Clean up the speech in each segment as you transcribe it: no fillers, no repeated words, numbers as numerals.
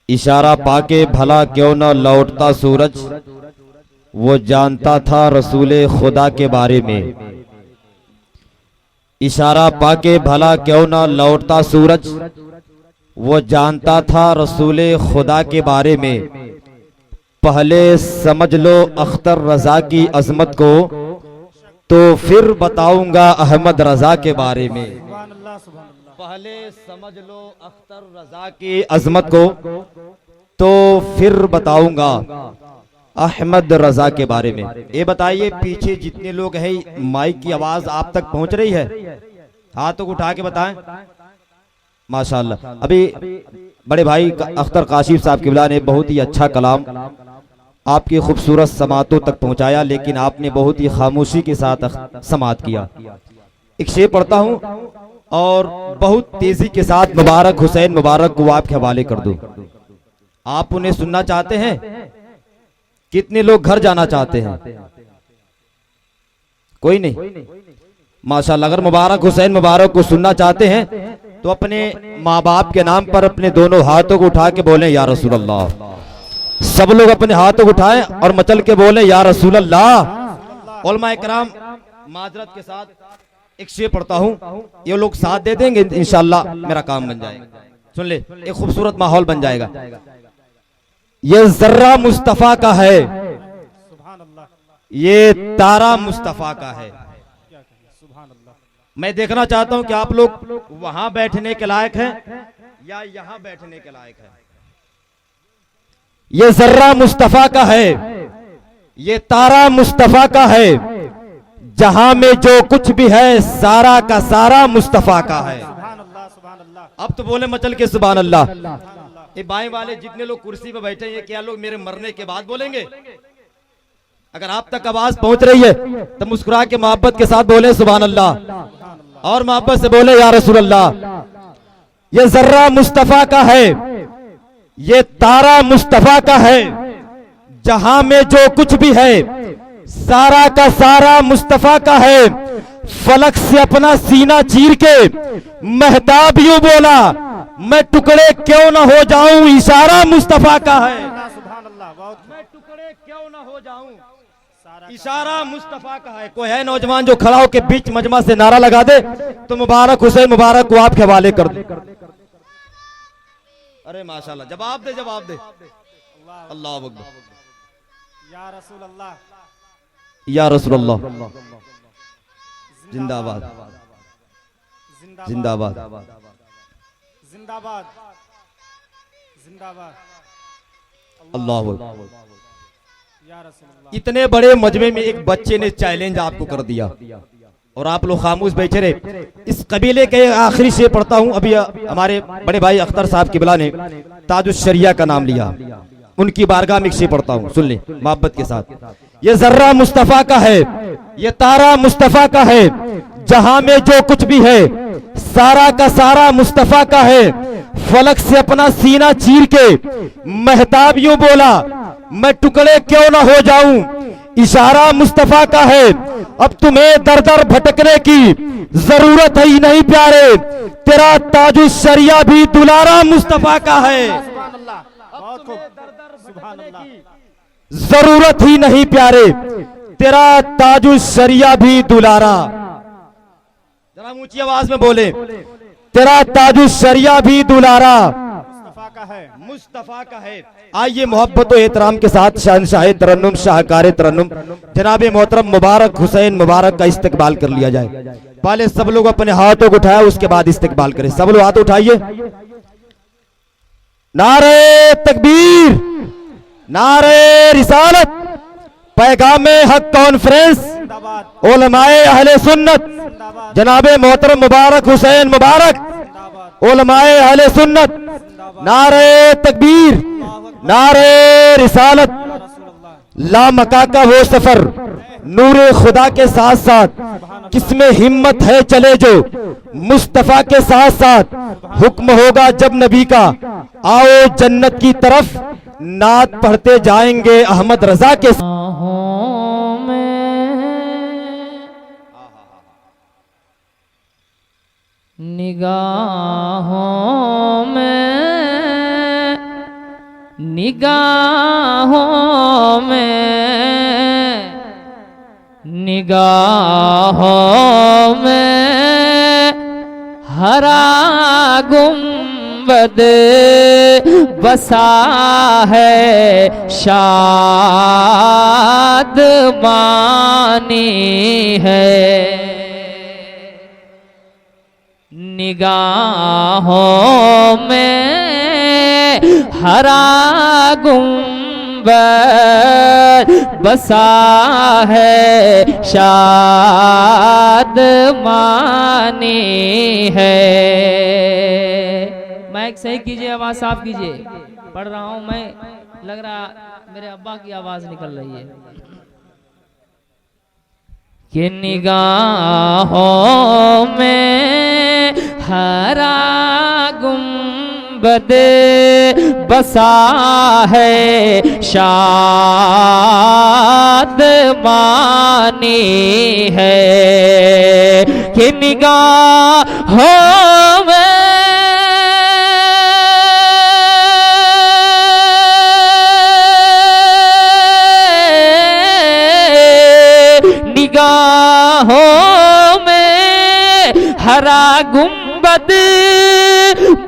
इशारा पाके भला क्यों न लौटता सूरज, वो जानता था रसूले खुदा के बारे में। इशारा पाके भला क्यों न लौटता सूरज, वो जानता था रसूले खुदा के बारे में। पहले समझ लो अख्तर रजा की अजमत को, तो फिर बताऊंगा अहमद रजा के बारे में। पहले समझ लो अख्तर रजा की अजमत को, तो फिर बताऊंगा अहमद रजा के बारे में। ये बताइए पीछे जितने लोग हैं, माइक की आवाज आप तक पहुंच रही है? हाथों को उठा के बताएं। माशाल्लाह। अभी बड़े भाई अख्तर काशिफ साहब किबला ने बहुत ही अच्छा कलाम आपकी खूबसूरत समातों तक पहुंचाया, लेकिन आपने बहुत ही खामोशी के साथ समात किया। एक शेर पढ़ता हूं और बहुत तेजी के साथ मुबारक हुसैन मुबारक को आपके हवाले कर दूं। आप उन्हें सुनना चाहते हैं? कितने लोग घर जाना चाहते हैं? कोई नहीं। माशाल्लाह। अगर मुबारक हुसैन मुबारक को सुनना चाहते हैं तो अपने माँ बाप के नाम पर अपने दोनों हाथों को उठा के बोलें या रसूल अल्लाह। सब लोग अपने हाथों को उठाएं और मचल के बोलें या रसूल अल्लाह। उलमा इकराम माजरत के साथ एक शेर पढ़ता हूं, ये लोग साथ दे देंगे इंशाल्लाह मेरा काम बन जाएगा। सुन ले, एक खूबसूरत माहौल बन जाएगा। ये जर्रा मुस्तफा का है, ये तारा मुस्तफा का है। मैं देखना चाहता हूं कि आप लोग वहां बैठने के लायक हैं या यहां बैठने के लायक हैं। ये जर्रा मुस्तफा का है, ये तारा मुस्तफा का है, जहां में जो कुछ भी है सारा का सारा मुस्तफा का है। अब तो बोले मचल के सुभान अल्लाह। ये बाएं वाले जितने लोग कुर्सी पे बैठे हैं, क्या लोग मेरे मरने के बाद बोलेंगे? अगर आप तक आवाज पहुंच रही है तो मुस्कुरा के मोहब्बत के साथ बोले सुभान अल्लाह और मोहब्बत से बोले या रसूल अल्लाह। ये जर्रा मुस्तफा का है, ये तारा मुस्तफा का है, जहां में जो कुछ भी है सारा का सारा मुस्तफा का है। फलक से अपना सीना चीर के महताब यूं बोला, मैं टुकड़े क्यों ना हो जाऊं, इशारा मुस्तफा का है। मैं टुकड़े क्यों ना हो जाऊं, इशारा मुस्तफा का है। कोई है नौजवान जो खड़ा होकर बीच मजमा से नारा लगा दे तो मुबारक हुसैन मुबारक को आपके हवाले कर दे। अरे माशाल्लाह, जवाब दे जवाब दे। अल्लाह अकबर। या रसूल अल्लाह, या रसूल अल्लाह। जिंदाबाद जिंदाबाद जिंदाबाद जिंदाबाद। अल्लाह अकबर। या रसूल अल्लाह। इतने बड़े मजमे में एक बच्चे ने चैलेंज आपको कर दिया और आप लोग खामोश बैठे रहे। इस कबीले के आखिरी शेर पढ़ता हूं। अभी हमारे बड़े भाई अख्तर साहब किबला ने ताजुश शरिया का नाम लिया, उनकी बारगाह में एक शेर पढ़ता हूं, सुन ले मोहब्बत के साथ। ये जर्रा मुस्तफा का है, ये तारा मुस्तफा का है, जहां में जो कुछ भी है सारा का सारा मुस्तफा का है। फलक से अपना सीना चीर के महताब यूं बोला, मैं टुकड़े क्यों ना हो जाऊं, इशारा मुस्तफा का है। अब तुम्हें दर दर भटकने की जरूरत ही नहीं प्यारे, तेरा ताजुश शरिया भी दुलारा मुस्तफा का है। जरूरत ही नहीं प्यारे, तेरा ताजुश शरिया भी दुलारा। जरा ऊंची आवाज में बोले, तेरा ताजुश शरिया भी दुलारा मुस्तफा का है, मुस्तफा का है। आइए मोहब्बत और एहतराम के साथ शहंशाह तरन्नुम शाहकार तरन्नुम जनाब मोहतरम मुबारक हुसैन मुबारक का इस्तकबाल कर लिया जाए। पहले सब लोग अपने हाथों को उठाए, उसके बाद इस्तकबाल करें। सब लोग हाथ उठाइए। नारे तकबीर, नारे रिसालत, पैगाम हक कॉन्फ्रेंस, उलमाए अहले सुन्नत जनाबे मोहतरम मुबारक हुसैन मुबारक, उलमाए अहले सुन्नत, नारे तकबीर, नारे रिसालत। लामका का वो सफर नूरे खुदा के साथ साथ किसमें हिम्मत है चले जो, मुस्तफा के साथ साथ हुक्म होगा जब नबी का, आओ जन्नत की तरफ नात पढ़ते जाएंगे अहमद रजा के। निगाहों में निगाहों में हरा गुंबद बसा है, शादमानी है। निगाहों में हरा गुंबद बसा है, शादमानी है। माइक सही कीजिए, आवाज साफ कीजिए। पढ़ रहा हूं मैं, लग रहा मेरे अब्बा की आवाज निकल रही है। कि निगाहों में हरा गुंबद बसा है, शादमानी है। कि निगाहों में हरा गुंबद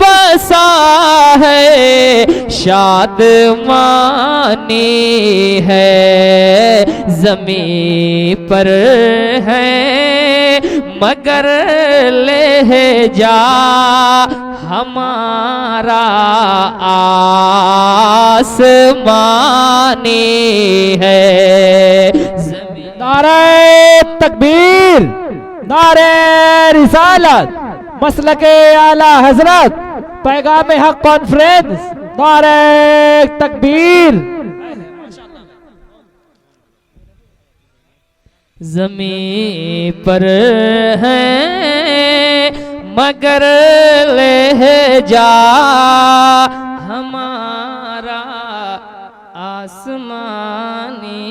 बसा है, शादमानी है। ज़मीं पर है मगर लहजा हमारा आसमानी है। नारे तकबीर, नारे रिसालत, मसलके आला हजरत, पैगाम हक कॉन्फ्रेंस, नारे तकबीर। ज़मीं पर है मगर लहजा हमारा आसमानी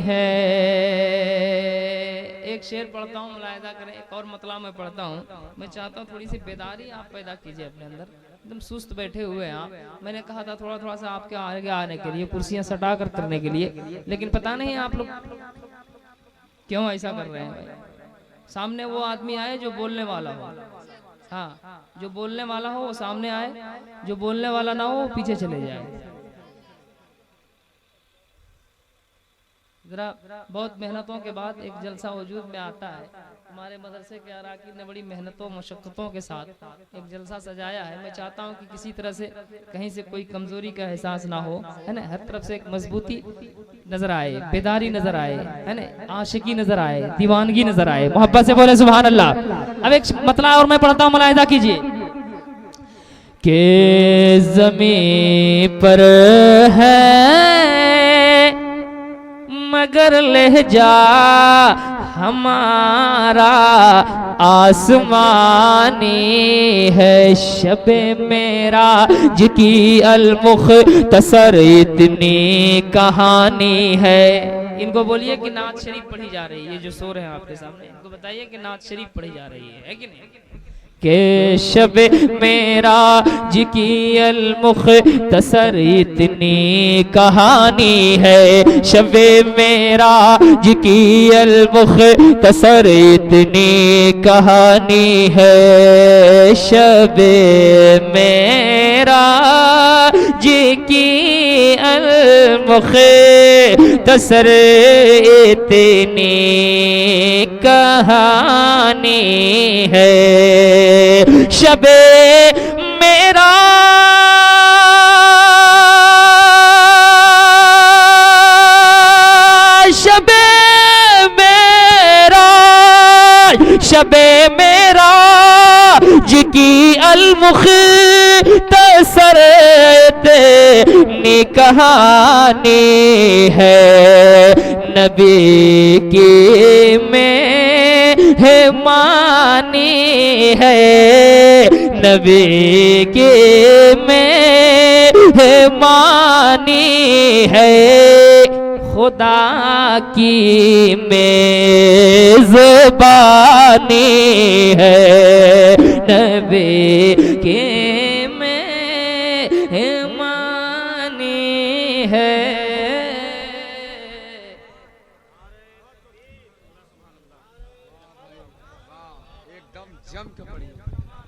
है। एक शेर पढ़ता हूँ, मुलाहिजा करें। एक और मतलब मैं पढ़ता हूँ। मैं चाहता हूँ थोड़ी सी बेदारी आप पैदा कीजिए अपने अंदर। एकदम सुस्त बैठे हुए हैं आप। मैंने कहा था थोड़ा थोड़ा सा आपके आगे आने के लिए, कुर्सियां सटा कर करने के लिए, लेकिन पता नहीं आप लोग क्यों ऐसा कर रहे हैं। सामने वो आदमी आए जो बोलने वाला हो। हाँ, जो बोलने वाला हो वो सामने आए, जो बोलने वाला ना हो वो पीछे चले जाए। जरा बहुत मेहनतों के बाद एक जलसा वजूद में आता है। हमारे मदरसे के अराकीन ने बड़ी मेहनतों मशक्क़तों के साथ एक जलसा सजाया है। मैं चाहता हूं कि किसी तरह से कहीं से कोई कमजोरी का एहसास ना हो, है ना। हर तरफ से एक मजबूती नजर आए, बेदारी नजर आए, है ना, आशिकी नजर आए, दीवानगी नजर आए। मोहब्बत से बोले सुभान अल्लाह। अब एक मतलब और मैं पढ़ता हूँ, मुलाहिजा कीजिए। के ज़मीं पर है मगर लहजा हमारा आसमानी है। शबे मेरा जिकी अलमुख्तसर इतनी कहानी है। इनको बोलिए कि नात शरीफ पढ़ी जा रही है। जो सो रहे हैं आपके सामने, इनको बताइए कि नात शरीफ पढ़ी जा रही है कि नहीं। के शब मेरा जिकी अलमुख्तसर इतनी कहानी है। शब मेरा जिकी अलमुख्तसर इतनी कहानी है। शब मेरा जिकी अलमुख्तसर इतनी कहानी है। शबे मेरा शबे मेरा शबे मेरा जिकी अलमुख्तसर इतनी कहानी है। नबी की मेहमानी है। नबी की मेहमानी है। खुदा की मेज़बानी है। नबी की मेहमानी है।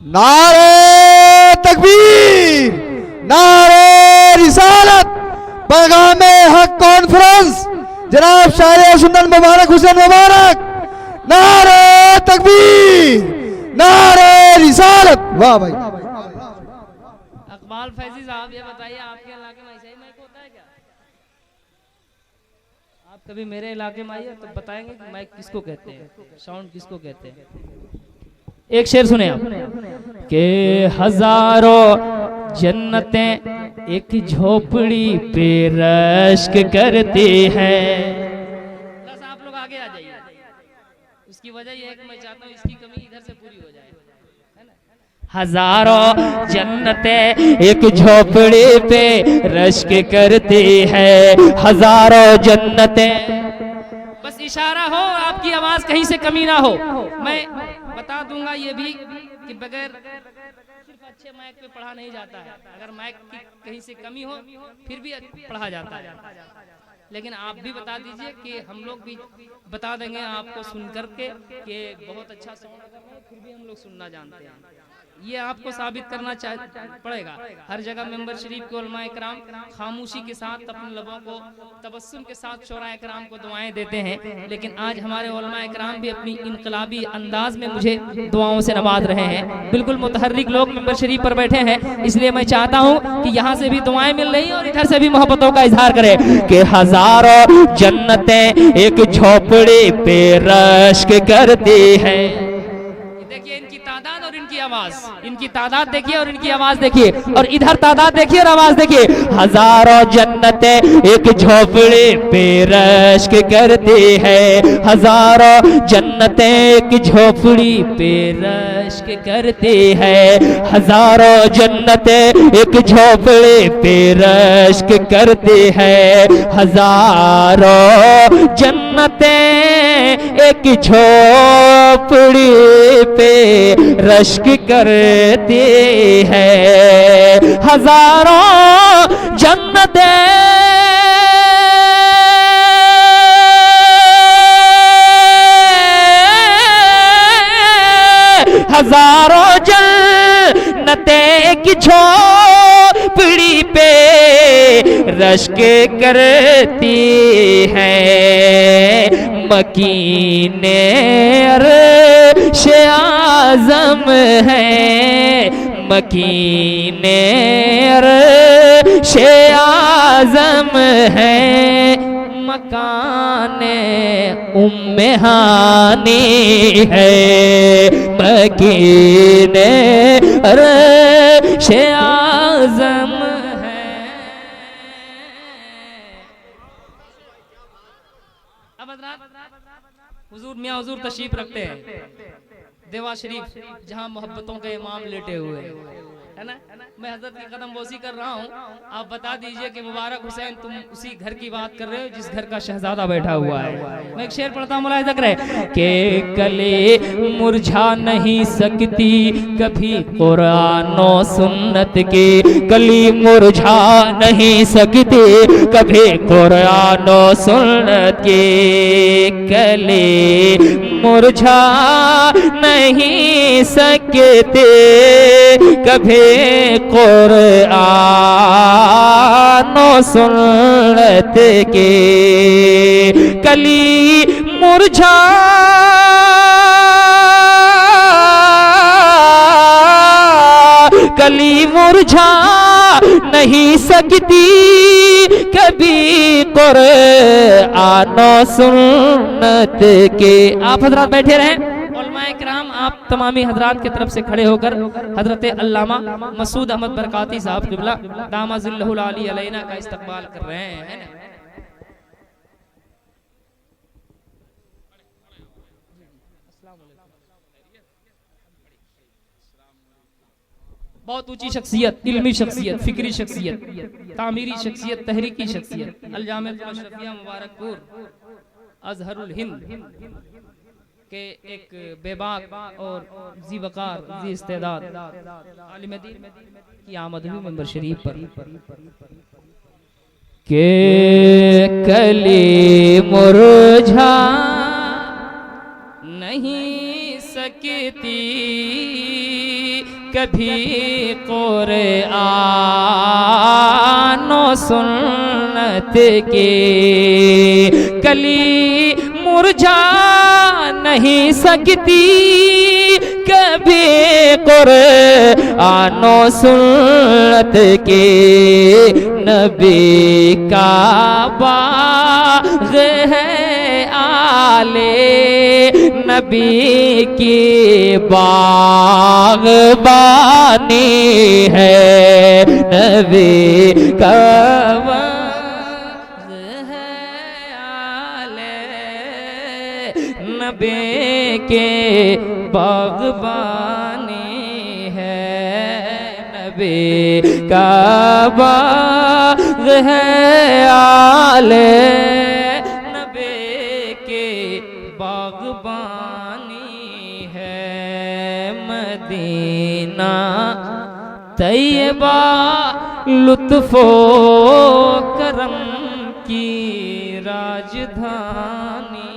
नारे तकबीर, नारे रिसालत, पैगाम हक कॉन्फ्रेंस, जनाब शायर सुंदर मुबारक हुसैन मुबारक। नारे तकबीर, नारे रिसालत। वाह भाई। अकबाल फैजी साहब ये बताइए आपके इलाके में ऐसा ही माइक होता है क्या? आप कभी मेरे इलाके में आइए तो बताएंगे कि माइक किसको कहते हैं, साउंड किसको कहते हैं। एक शेर सुने आप कि हजारों जन्नतें एक झोपड़ी पे रश्क करती हैं। बस आप लोग आगे आ जाइए। उसकी वजह यह है कि मैं चाहता हूँ इसकी कमी इधर से पूरी हो जाए, है ना? हजारों जन्नतें एक झोपड़ी पे रश्क करती है, हजारों जन्नतें। बस इशारा हो, आपकी आवाज कहीं से कमी ना हो। मैं बता दूंगा ये भी कि बगैर सिर्फ अच्छे माइक पे पढ़ा नहीं जाता है। अगर माइक की कहीं से कमी हो फिर भी पढ़ा जाता है। लेकिन आप भी बता दीजिए कि हम लोग भी बता देंगे आपको सुन करके कि बहुत अच्छा साउंड अगर है फिर भी हम लोग सुनना जानते हैं। ये आपको साबित करना पड़ेगा। हर जगह मेंबर शरीफ के उलमाए कराम खामोशी के साथ अपने लबों को तबस्सुम के साथ शोराए कराम को दुआएं देते हैं, लेकिन आज हमारे उलमाए कराम भी अपनी इनकलाबी अंदाज में मुझे दुआओं से नवाज रहे हैं। बिल्कुल मुतहर्रिक लोग मेंबर शरीफ पर बैठे हैं, इसलिए मैं चाहता हूँ कि यहाँ से भी दुआएं मिल रही और इधर से भी मोहब्बतों का इजहार करें कि हजारों जन्नतें एक झोपड़ी पे रश्क करती है। देखिए इनकी तादाद और इनकी आवाज, इनकी तादाद देखिए और इनकी आवाज देखिए, और इधर तादाद देखिए और आवाज देखिए। हजारों जन्नतें एक झोपड़ी पे रश्क करती है, हजारों जन्नतें एक झोपड़ी पे रश्क करती है, हजारों जन्नतें एक झोपड़ी पे रश्क करती है, हजारों जन्नतें एक झोपड़ी पे रश्क करती है, हजारों जन्नतें हजारों जन्नतें एक झोपड़ी पे रश्क करती है, मकीने अर्श आज़म है, मकीने अर्श आज़म है, मकाने उम्मे हानी है, मकीने अर्श आज़म है। अब हुजूर मियां हुजूर तशरीफ रखते हैं देवा शरीफ, जहां मोहब्बतों के इमाम लेटे हुए हैं, है ना? मैं हजरत की कदम बोसी कर रहा हूँ, आप बता दीजिए कि मुबारक हुसैन तुम उसी घर की बात कर रहे हो जिस घर का शहजादा बैठा हुआ है। मैं एक शेर पढ़ता हूँ, मुलाहिजा करें कि कली मुरझा नहीं सकती कभी कुरान और सुन्नत की, कली मुरझा नहीं सकती कभी कुरान और सुन्नत की, कली मुरझा नहीं सकते कभी कुरान और सुन्नत के, कली मुरझा कली मुरझा नहीं सकती कभी कुरान और सुन्नत के। आप हजरात बैठे रहें, उलमाए किराम आप तमामी हजरात की तरफ से खड़े होकर हजरत अल्लामा मसूद अहमद बरकाती साहब क़िबला दामजिल्लहुल आली अलैना का इस्तकबाल कर रहे हैं, है ना? बहुत ऊंची शख्सियत, इल्मी शख्सियत, फिक्री शख्सियत, तामीरी शख्सियत, तहरीकी शख्सियत, अल-जामिअतुल अशरफिया मुबारकपुर अजहरुल हिंद के एक बेबाक और जी वकार जी इस्तेदाद आलिम दीन की आमद हुई मेंबर शरीफ पर। के कली मुरझा नहीं सकती कभी कुरआनो सुन्नत के, कली मुरझा नहीं सकती कभी कुरआनो सुन्नत के, नबी का बाग़ है आले नबी की बाग़बानी है, नबी का बाग़ है आले नबी के बाग़बानी है, नबी का बाग़ है आले नबी के बाग़बानी है, मदीना तैयबा लुत्फ़ो करम की राजधानी